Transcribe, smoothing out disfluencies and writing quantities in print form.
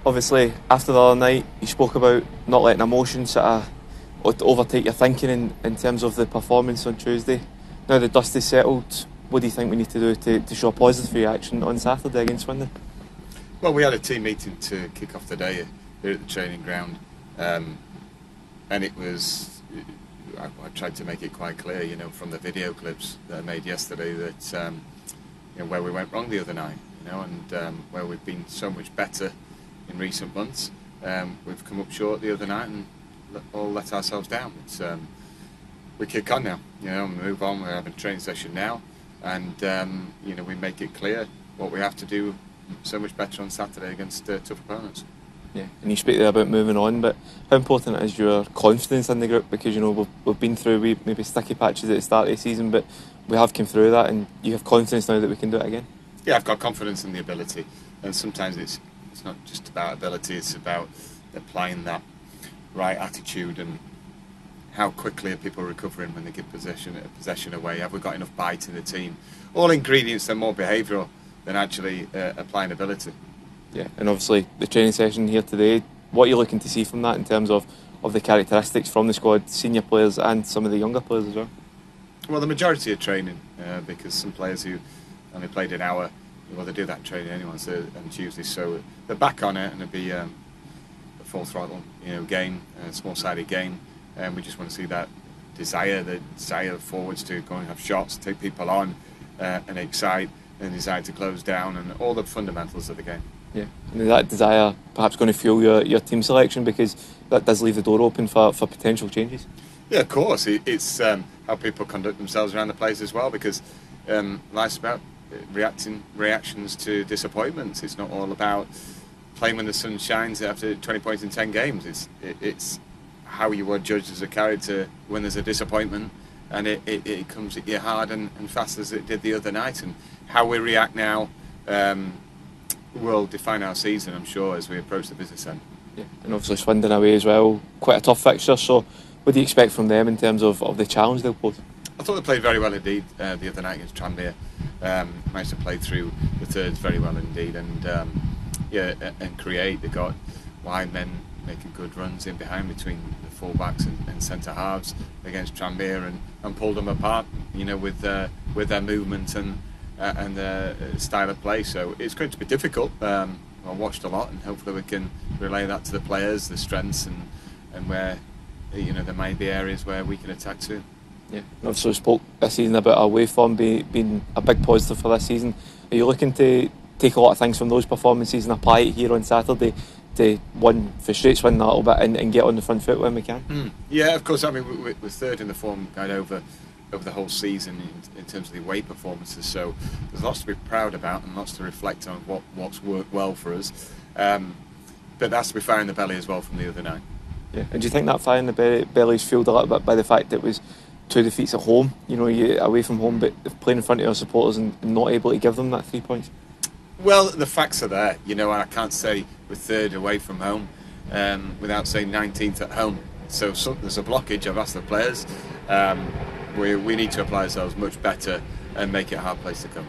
Obviously, after the other night, you spoke about not letting emotions sort of overtake your thinking in terms of the performance on Tuesday. Now the dust is settled, what do you think we need to do to show a positive reaction on Saturday against Swindon? Well, we had a team meeting to kick off the day here at the training ground, and it was, I tried to make it quite clear, from the video clips that I made yesterday that where we went wrong the other night, and where we've been so much better in recent months. We've come up short the other night and all let ourselves down. We kick on now, move on. We're having a training session now, and we make it clear what we have to do so much better on Saturday against tough opponents. Yeah, and you speak there about moving on, but how important is your confidence in the group? Because we've been through maybe sticky patches at the start of the season, but we have come through that, and you have confidence now that we can do it again. Yeah, I've got confidence in the ability, and sometimes it's not just about ability; it's about applying that right attitude and how quickly are people recovering when they give possession away. Have we got enough bite in the team? All ingredients are more behavioural than actually applying ability. Yeah, and obviously the training session here today, what are you looking to see from that in terms of the characteristics from the squad, senior players and some of the younger players as well? Well, the majority are training, because some players who only played an hour, well, they do that training anyway on Tuesday, so they're back on it, and it'll be a full throttle game, a small-sided game, and we just want to see that desire forwards to go and have shots, take people on, and excite, and desire to close down, and all the fundamentals of the game. Yeah, and is that desire perhaps going to fuel your team selection, because that does leave the door open for potential changes? Yeah, of course. It's how people conduct themselves around the place as well, because life's about reactions to disappointments. It's not all about playing when the sun shines after 20 points in 10 games. It's how you are judged as a character when there's a disappointment, and it comes at you hard and fast as it did the other night, and how we react now will define our season, I'm sure, as we approach the business end. Yeah, and obviously Swindon away as well, quite a tough fixture, so what do you expect from them in terms of the challenge they'll pose? I thought they played very well indeed the other night against Tranmere. Managed to play through the thirds very well indeed, and and create. They got wide men making good runs in behind between the full-backs and centre halves against Tranmere, and pulled them apart, with their movement and their style of play. So it's going to be difficult. I watched a lot, and hopefully we can relay that to the players, the strengths, and where there might be areas where we can attack too. Yeah, and obviously we spoke this season about our away form being a big positive for this season. Are you looking to take a lot of things from those performances and apply it here on Saturday to frustrate Swindon a little bit and get on the front foot when we can? Yeah, of course. I mean, we're third in the form guide over the whole season in terms of the away performances, so there's lots to be proud about and lots to reflect on what's worked well for us, but there has to be fire in the belly as well from the other night. Yeah, and do you think that fire in the belly is fueled a little bit by the fact that it was 2 defeats at home, you away from home, but playing in front of our supporters and not able to give them that 3 points? Well, the facts are there, and I can't say we're third away from home without saying 19th at home. So there's a blockage. I've asked the players. We need to apply ourselves much better and make it a hard place to come.